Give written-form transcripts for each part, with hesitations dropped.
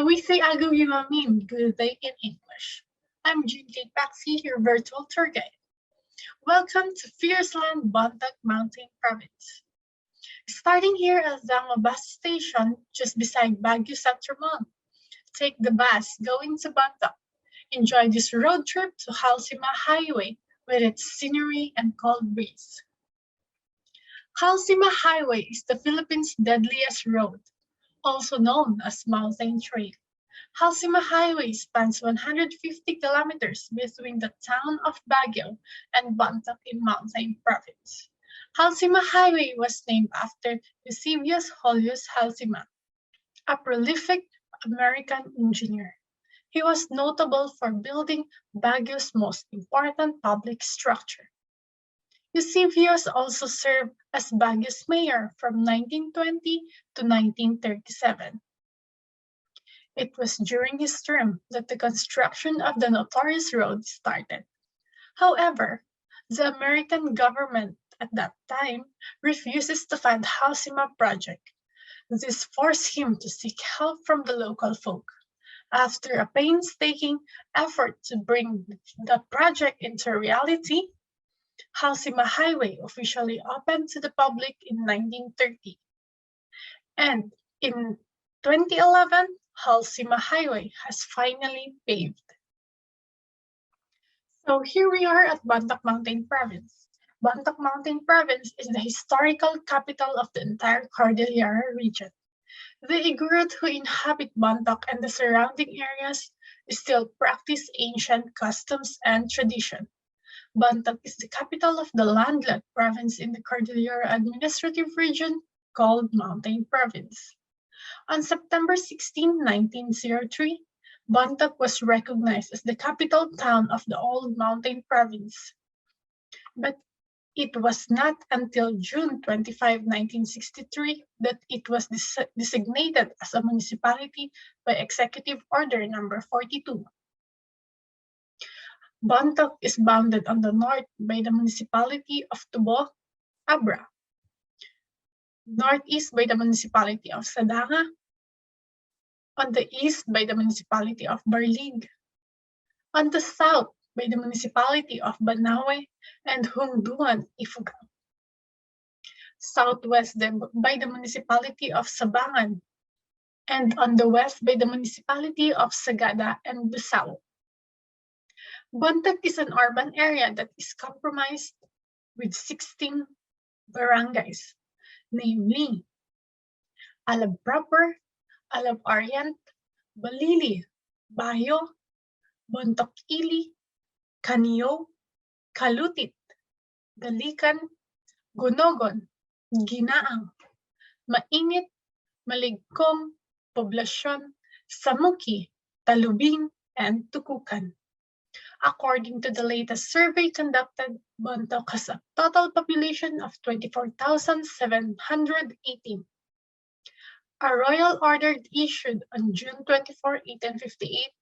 Sawisi agaw yumamin, good day in English. I'm Jean-Kate Baxi, your virtual tour guide. Welcome to Fierceland, Bontoc Mountain Province. Starting here at Zama bus station, just beside Baguio Central Mall. Take the bus going to Bontoc. Enjoy this road trip to Halsima Highway with its scenery and cold breeze. Halsima Highway is the Philippines' deadliest road, also known as Mountain Trail. Halsima Highway spans 150 kilometers between the town of Baguio and Bontoc in Mountain Province. Halsima Highway was named after Eusebius Julius Halsima, a prolific American engineer. He was notable for building Baguio's most important public structure. Eusebius also served as Baguio's mayor from 1920 to 1937. It was during his term that the construction of the notorious road started. However, the American government at that time refuses to fund Halsima project. This forced him to seek help from the local folk. After a painstaking effort to bring the project into reality, Halsima Highway officially opened to the public in 1930. And in 2011, Halsima Highway has finally paved. So here we are at Bontoc Mountain Province. Bontoc Mountain Province is the historical capital of the entire Cordillera region. The Igorot who inhabit Bontoc and the surrounding areas still practice ancient customs and tradition. Bontoc is the capital of the landlocked province in the Cordillera Administrative Region called Mountain Province. On September 16, 1903, Bontoc was recognized as the capital town of the old Mountain Province. But it was not until June 25, 1963 that it was designated as a municipality by Executive Order Number 42. Bontoc is bounded on the north by the municipality of Tubo, Abra, northeast by the municipality of Sadanga, on the east by the municipality of Barlig, on the south by the municipality of Banawe and Hungduan, Ifugao, southwest by the municipality of Sabangan, and on the west by the municipality of Sagada and Busao. Bontoc is an urban area that is comprised with 16 barangays, namely Alab Proper, Alab Orient, Balili, Bayo, Bontoc Ili, Canio, Kalutit, Dalikan, Gunogon, Ginaang, Mainit, Maligkong, Poblasyon, Samuki, Talubing, and Tukukan. According to the latest survey conducted, Bontoc has a total population of 24,718. A royal order issued on June 24, 1858,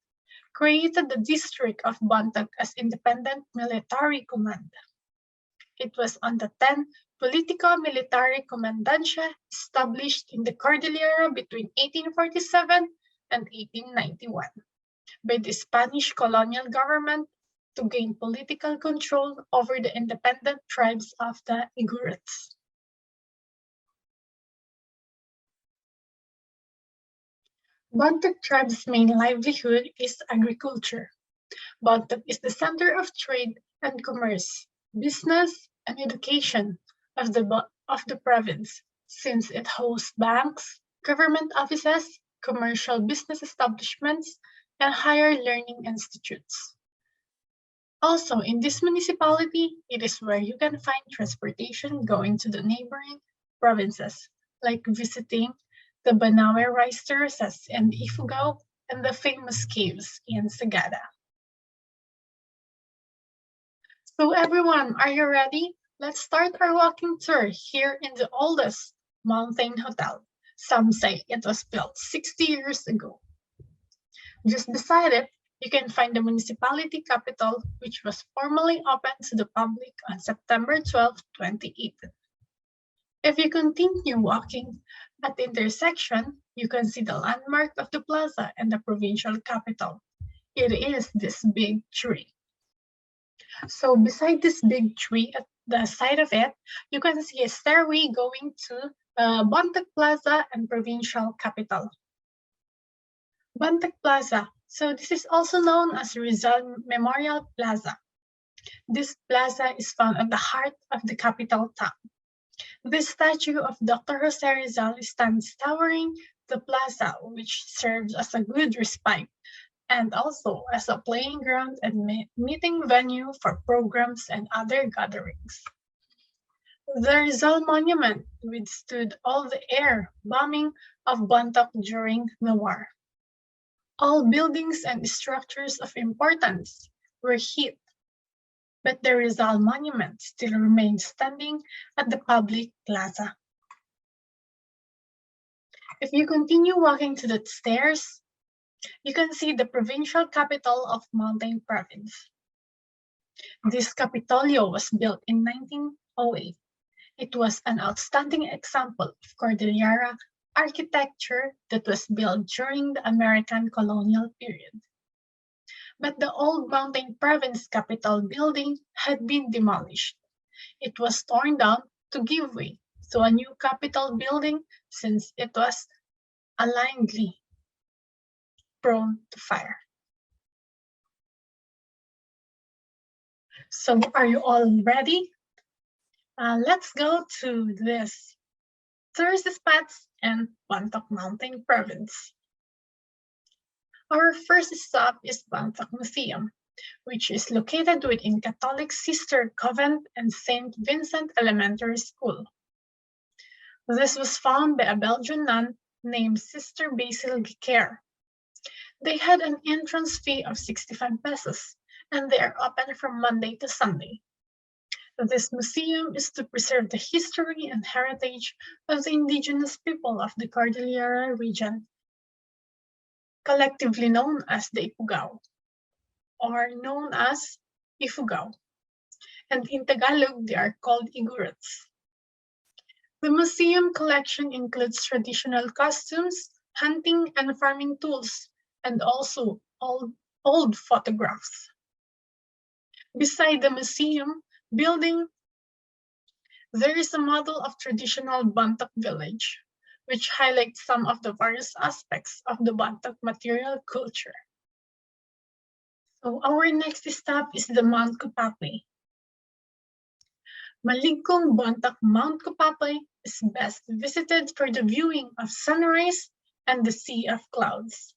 created the district of Bontoc as independent military command. It was on the 10th Politico-Military Commandancia established in the Cordillera between 1847 and 1891 by the Spanish colonial government to gain political control over the independent tribes of the Igorots. Bontoc tribe's main livelihood is agriculture. Bontoc is the center of trade and commerce, business, and education of the province, since it hosts banks, government offices, commercial business establishments, and higher learning institutes. Also, in this municipality, it is where you can find transportation going to the neighboring provinces, like visiting the Banawe rice terraces in Ifugao and the famous caves in Sagada. So everyone, are you ready? Let's start our walking tour here in the oldest mountain hotel. Some say it was built 60 years ago. Just beside it, you can find the municipality capital, which was formally opened to the public on September 12, 2018. If you continue walking, At the intersection, you can see the landmark of the plaza and the provincial capital. It is this big tree. So beside this big tree, at the side of it, you can see a stairway going to Bontoc Plaza and provincial capital. Bontoc Plaza. So this is also known as Rizal Memorial Plaza. This plaza is found at the heart of the capital town. This statue of Dr. Jose Rizal stands towering the plaza, which serves as a good respite and also as a playing ground and meeting venue for programs and other gatherings. The Rizal Monument withstood all the air bombing of Bontoc during the war. All buildings and structures of importance were hit, but the Rizal Monument still remains standing at the public plaza. If you continue walking to the stairs, you can see the provincial capital of Mountain Province. This Capitolio was built in 1908. It was an outstanding example of Cordillera architecture that was built during the American colonial period. But the old Mountain Province Capitol building had been demolished. It was torn down to give way to a new Capitol building since it was alignedly prone to fire. So are you all ready? Let's go to this tourist spots in Bontoc Mountain Province. Our first stop is Bontoc Museum, which is located within Catholic Sister Convent and St. Vincent Elementary School. This was founded by a Belgian nun named Sister Basil Guiquer. They had an entrance fee of 65 pesos, and they are open from Monday to Sunday. This museum is to preserve the history and heritage of the indigenous people of the Cordillera region, collectively known as the Ifugao, or known as Ifugao, and in Tagalog they are called Igorots. The museum collection includes traditional costumes, hunting and farming tools, and also old photographs. Beside the museum building, there is a model of traditional Bontoc village, which highlights some of the various aspects of the Bontoc material culture. So our next stop is the Mount Kupapay. Maligkong Bontoc Mount Kupapay is best visited for the viewing of sunrise and the sea of clouds.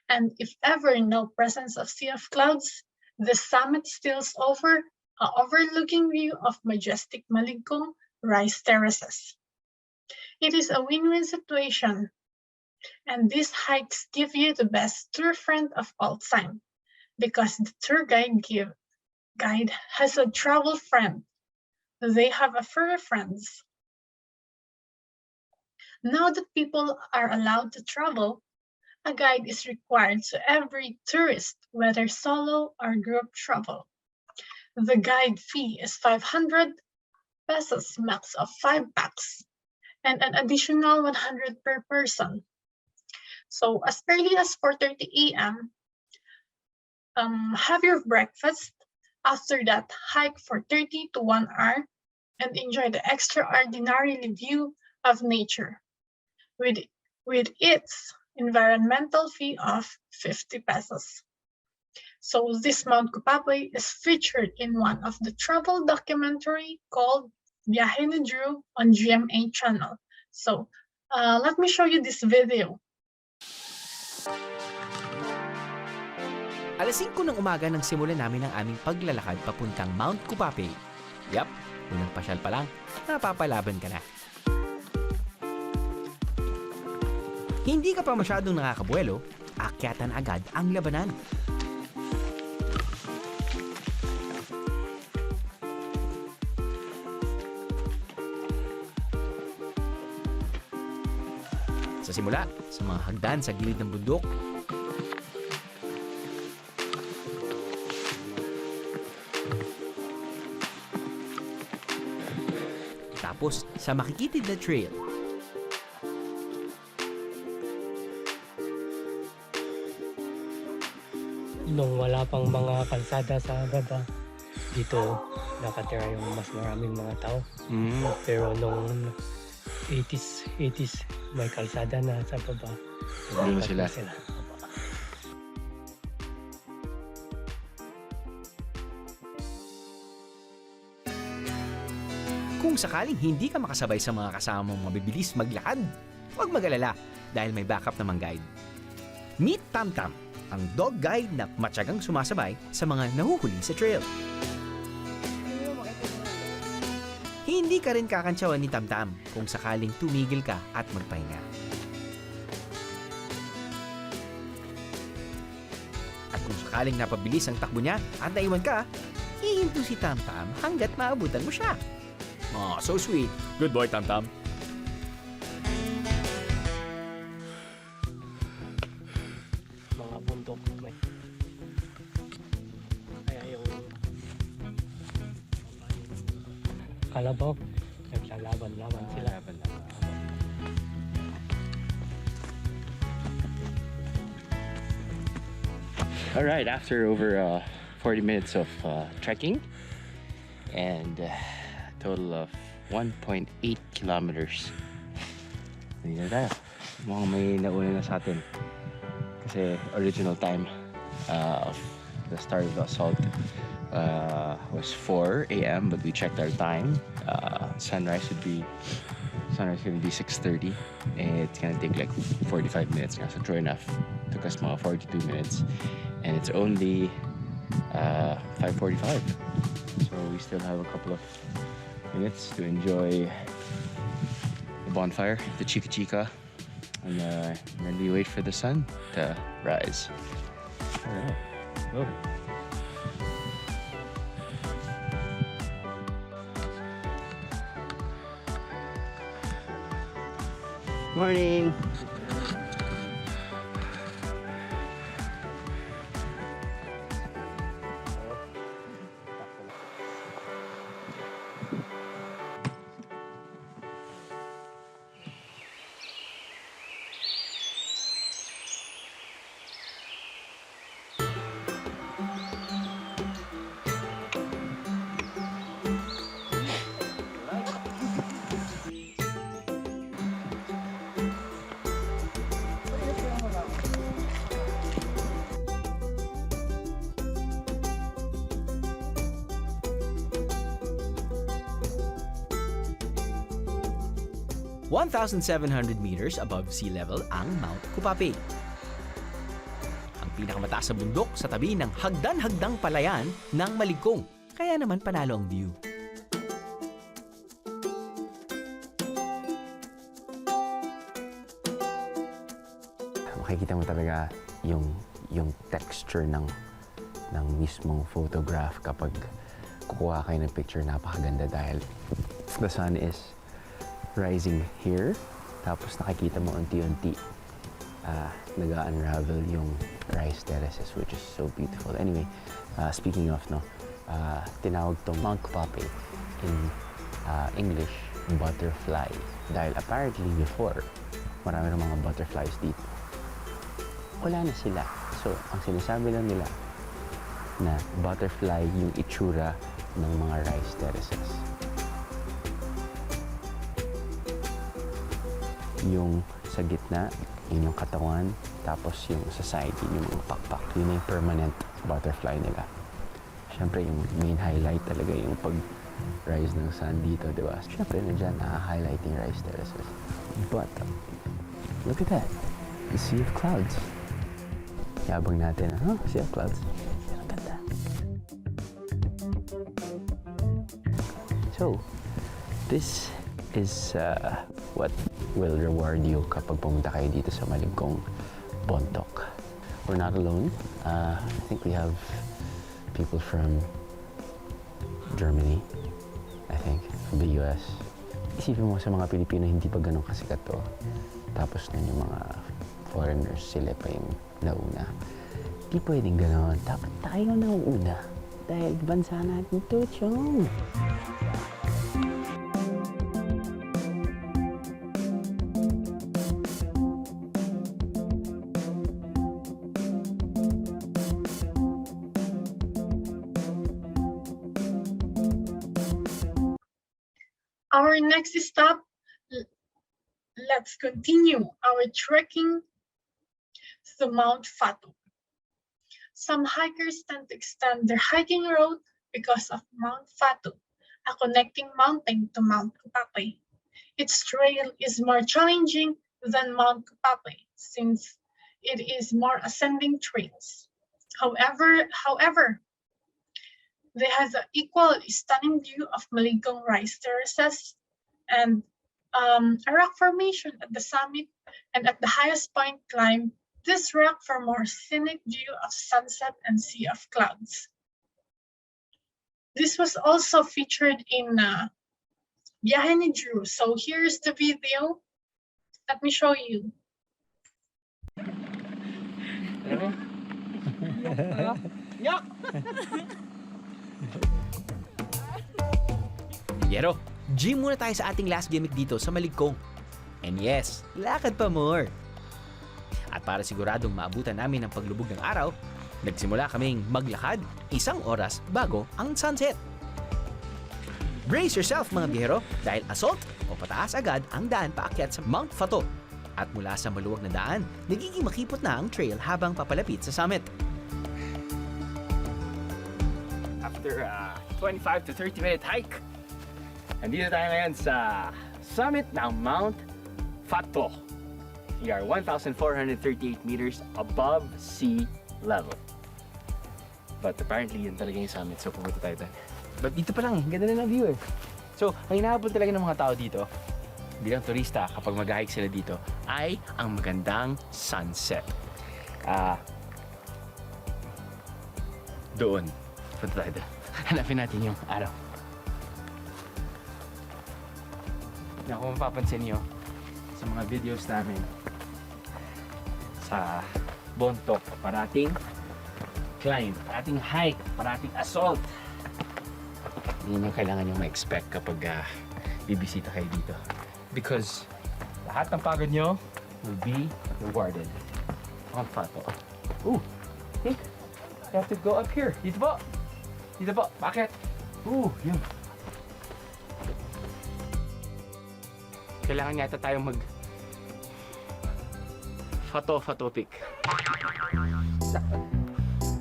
And if ever no presence of sea of clouds, the summit still offers an overlooking view of majestic Maligkong rice terraces. It is a win-win situation, and these hikes give you the best tour friend of all time, because the tour guide has a travel friend. They have a furry friends. Now that people are allowed to travel, a guide is required to every tourist, whether solo or group travel. The guide fee is 500 pesos, max of 5 packs, and an additional 100 per person. So as early as 4:30 a.m., have your breakfast. After that, hike for 30 to 1 hour and enjoy the extraordinary view of nature with its environmental fee of 50 pesos. So this Mount Kupapay is featured in one of the travel documentary called Viaje ni Drew on GMA channel. So let me show you this video. Alas 5 ng umaga nang simulan namin ang aming paglalakad papuntang Mount Kupapay. Yap, unang pasyal pa lang, napapalaban ka na. Hindi ka pa masyadong nakakabuelo, akyatan agad ang labanan. Sa simula, sa mga hagdan sa gilid ng bundok, tapos sa makikitid na trail. nung wala pang mga kalsada sa baba, dito nakatira yung mas maraming mga tao. Pero nung 80s may kalsada na sa baba. Doon na Dapat sila. na sila. Kung sakaling hindi ka makasabay sa mga kasama mong mabibilis maglakad, huwag mag-alala dahil may backup namang guide. Meet Tamtam, ang dog guide na matyagang sumasabay sa mga nahuhuli sa trail. Hindi ka rin kakantsawan ni Tamtam kung sakaling tumigil ka at magpahinga. At kung sakaling napabilis ang takbo niya at naiwan ka, hihinto si Tamtam hanggat maabutan mo siya. Oh, so sweet. Good boy, Tamtam. Mga bundok may. Kaya yung kalabaw, naglalaban-laban sila. All right, after over 40 minutes of trekking and a total of 1.8 kilometers. Hindi na tayo. Mukhang may nauna na sa atin. Kasi original time of the start of the assault was 4 a.m. but we checked our time. Sunrise would be 6:30. It's gonna take like 45 minutes nga. So true enough. Took us mga 42 minutes. And it's only 5:45. So we still have a couple of minutes to enjoy the bonfire, the chica chica, and then we wait for the sun to rise. All right, go. Morning. (1,700 meters above sea level ang Mount Kupapi. Ang pinakamataas na bundok sa tabi ng hagdan-hagdang palayan ng Maligkong. Kaya naman panalo ang view. Makikita mo talaga yung texture ng mismong photograph kapag kukuha kayo ng picture. Napakaganda dahil the sun is rising here, tapos nakikita mo unti-unti nag-unravel yung rice terraces, which is so beautiful. Anyway, speaking of, tinawag tong Mount Kupapi in English, butterfly. Dahil apparently before, marami ng mga butterflies dito. Wala na sila. So, ang sinasabi lang nila na butterfly yung itsura ng mga rice terraces. Yung sa gitna, yun yung katawan, tapos yung sa side, yun yung mga pakpak. Yun yung permanent butterfly nila. Siyempre, yung main highlight talaga yung pag-rise ng sun dito, di ba? Siyempre, na dyan, na-highlight yung rice terraces. But, look at that. The sea of clouds. Yabang natin, sea of clouds. Ang ganda. So, this is what will reward you kapag pumunta kayo dito sa Maligkong Bontoc. We're not alone. I think we have people from Germany, I think, from the US. Isipin mo sa mga Pilipino, hindi pa ganun kasikat to. Tapos nun yung mga foreigners, sila pa yung nauna. Di pwedeng ganun. Dapat tayo nauna. Dahil bansa natin to, chong. Our next stop, let's continue our trekking to Mount Fatu. Some hikers tend to extend their hiking route because of Mount Fatu, a connecting mountain to Mount Kupapay. Its trail is more challenging than Mount Kupapay since it is more ascending trails. However, they has an equal stunning view of Maligong rice terraces and a rock formation at the summit, and at the highest point climb this rock for more scenic view of sunset and sea of clouds. This was also featured in Biyahe ni Drew. So here's the video. Let me show you. Yero, gym muna tayo sa ating last gimmick dito sa Maligkong. And yes, lakad pa more. At para siguradong maabutan namin ang paglubog ng araw, nagsimula kaming maglakad 1 oras bago ang sunset. Brace yourself mga biyahero dahil assault o pataas agad ang daan paakyat sa Mount Fatu. At mula sa maluwag na daan, nagiging makipot na ang trail habang papalapit sa summit. After a 25 to 30 minute hike, nandito tayo ngayon sa summit ng Mount Fatu. We are 1,438 meters above sea level. But apparently yun talaga yung summit, so pumunta tayo doon. But dito pa lang, ganda na ng view eh. So, ang hinahabol talaga ng mga tao dito, bilang turista, kapag mag-hike sila dito, ay ang magandang sunset. Doon. Punta tayo doon. Hanapin natin yung araw. Na kung mapapansin nyo sa mga videos namin sa Bontoc, parating climb, parating hike, parating assault. Yun yung kailangan nyo ma-expect kapag bibisita kayo dito. Because lahat ng pagod nyo will be rewarded. Mount Fatu. Ooh, hey, you have to go up here. Dito po. Dito po. Bakit? Ooh, yun. Kailangan yata tayong mag Fatu pick.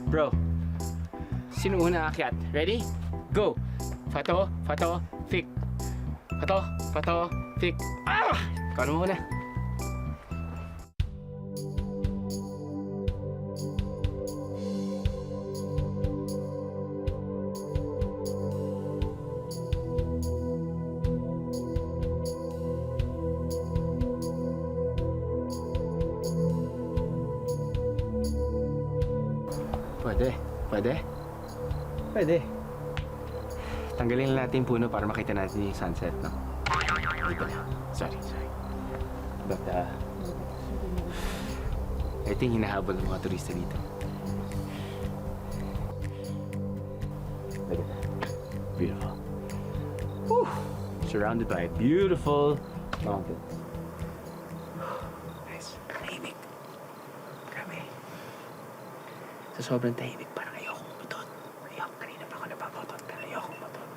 Bro, sino una aakyat? Ready? Go! Fatu pick. Fatu pick. Ah! Ikaw na muna. Pwede. Tanggalin lang natin yung puno para makita natin yung sunset, no? Hindi pala. Sorry. But, ito yung hinahabol ng mga turista dito. Look at that. Beautiful. Whew! Surrounded by beautiful mountains. Nice. Tahimik. Grabe. Sa sobrang tahimik, parang ayoko umutot. Kanina pa ako napapatot, pero ayoko umutot.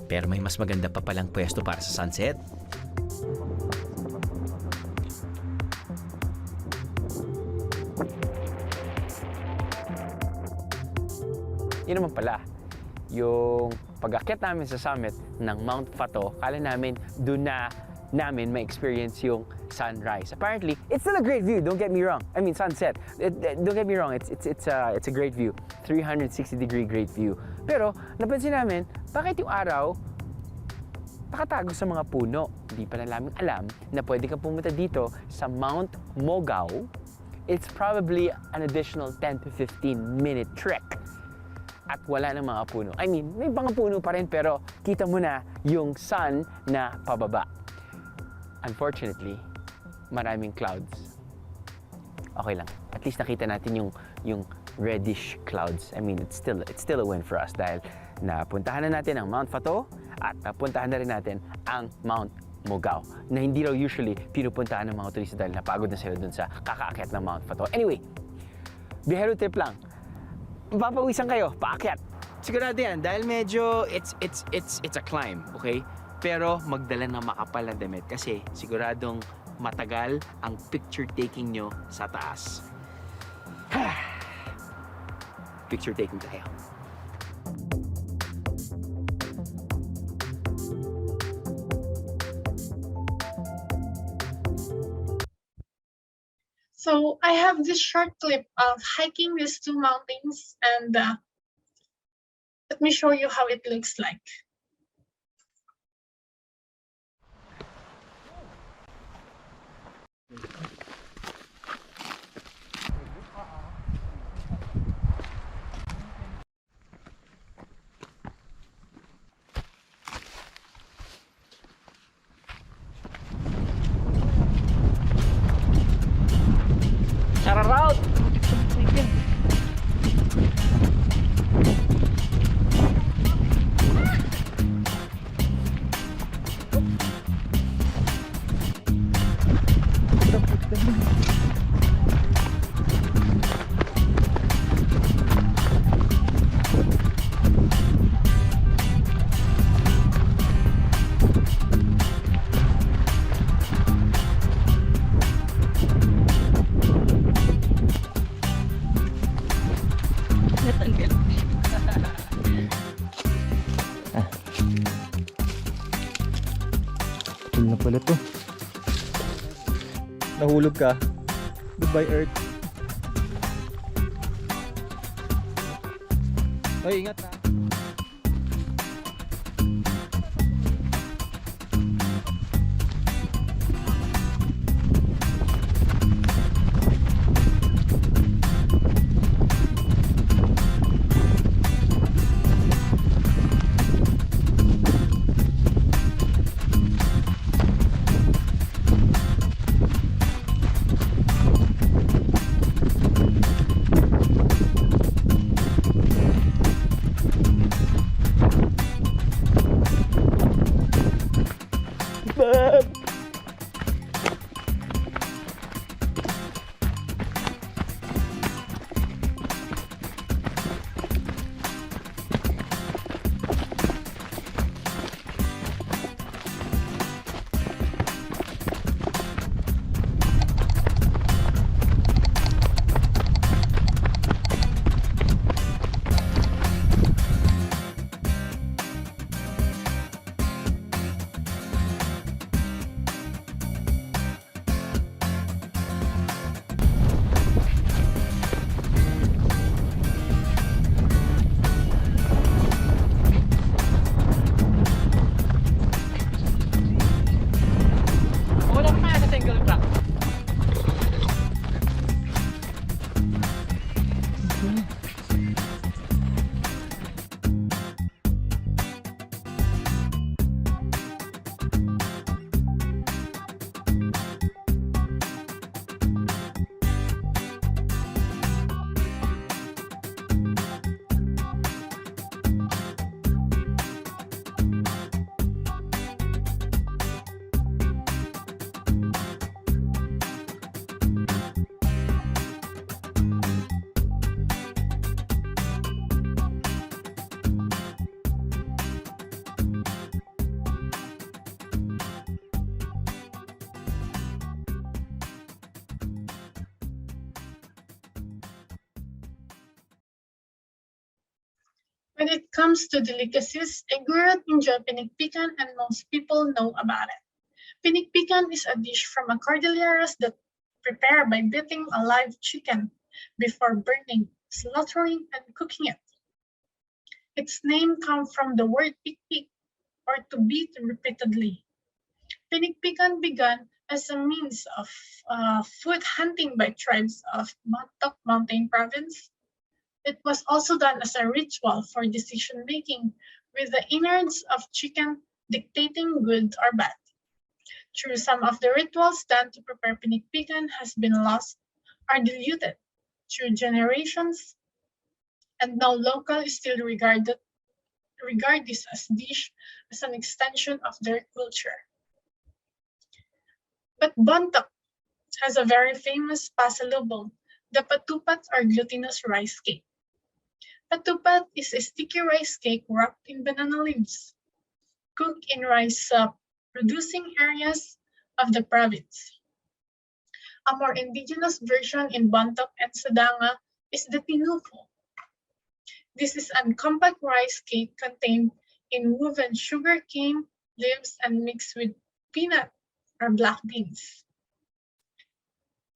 Pero may mas maganda pa palang pwesto para sa sunset. Yun naman pala, yung pag-akyat namin sa summit ng Mount Fatu, kala namin doon na namin ma-experience yung sunrise. Apparently, it's still a great view. Don't get me wrong. I mean, sunset. Don't get me wrong. It's a great view. 360-degree great view. Pero napansin namin, bakit yung araw nakatago sa mga puno? Hindi pa na namin alam na pwede kang pumunta dito sa Mount Mogao. It's probably an additional 10 to 15 minute trek. At wala ng mga puno. I mean, may mga puno pa rin pero kita mo na yung sun na pababa. Unfortunately, maraming clouds. Okay lang. At least nakita natin yung reddish clouds. I mean, it's still a win for us dahil napuntahan na natin ang Mount Fatu at napuntahan na rin natin ang Mount Mogao na hindi raw usually pinupuntahan ng mga turista dahil napagod na sila dun sa kakaakyat ng Mount Fatu. Anyway, bihero tip lang. Mapapawisan kayo, paakyat. Sigurado yan, dahil medyo it's a climb, okay? Pero magdala ng makapal na damit kasi siguradong matagal ang picture taking nyo sa taas. Picture taking tayo. So I have this short clip of hiking these two mountains, and let me show you how it looks like. Tara route! Cool na pala to. Nahulog ka. Goodbye Earth. Hoy, ingat na. Wala pa sa single track. When it comes to delicacies, I grew up enjoy pinikpikan and most people know about it. Pinikpikan is a dish from a cordilleras that prepare by beating a live chicken before burning, slaughtering, and cooking it. Its name comes from the word pikpik, or to beat repeatedly. Pinikpikan began as a means of food hunting by tribes of Bontoc Mountain Province. It was also done as a ritual for decision making, with the innards of chicken dictating good or bad. Through some of the rituals done to prepare pinikpikan has been lost or diluted through generations, and now local is still regard this as dish as an extension of their culture. But Bontoc has a very famous pasalubong, the patupat or glutinous rice cake. Patupat is a sticky rice cake wrapped in banana leaves, cooked in rice producing areas of the province. A more indigenous version in Bontoc and Sadanga is the tinufo. This is a compact rice cake contained in woven sugar cane leaves and mixed with peanut or black beans.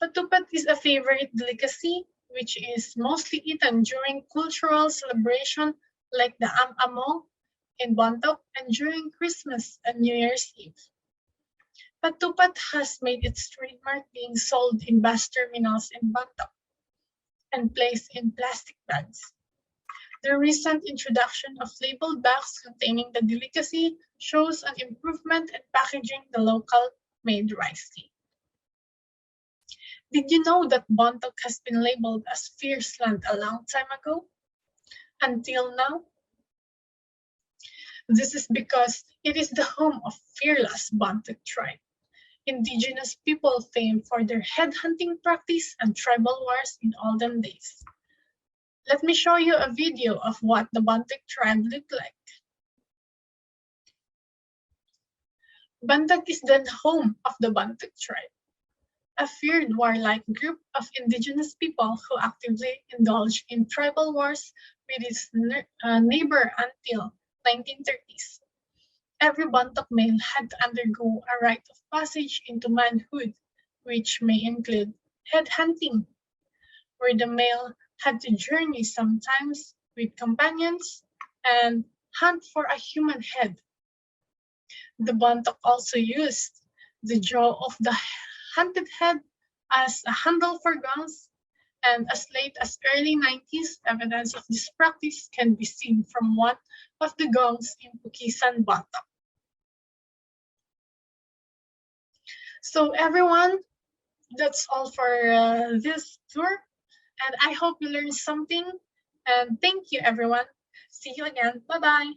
Patupat is a favorite delicacy which is mostly eaten during cultural celebration like the Am-Amo in Bontoc and during Christmas and New Year's Eve. Patupat has made its trademark being sold in bus terminals in Bontoc and placed in plastic bags. The recent introduction of labeled bags containing the delicacy shows an improvement in packaging the local made rice cake. Did you know that Bontoc has been labeled as Fierce Land a long time ago? Until now? This is because it is the home of fearless Bontoc tribe, indigenous people famed for their headhunting practice and tribal wars in olden days. Let me show you a video of what the Bontoc tribe looked like. Bontoc is the home of the Bontoc tribe, a feared warlike group of indigenous people who actively indulged in tribal wars with its neighbor until 1930s. Every Bontoc male had to undergo a rite of passage into manhood, which may include headhunting, where the male had to journey sometimes with companions and hunt for a human head. The Bontoc also used the jaw of the hunted head as a handle for guns, and as late as early 90s, evidence of this practice can be seen from one of the gongs in Pukisan, Bontoc. So everyone, that's all for this tour, and I hope you learned something, and thank you everyone. See you again. Bye-bye.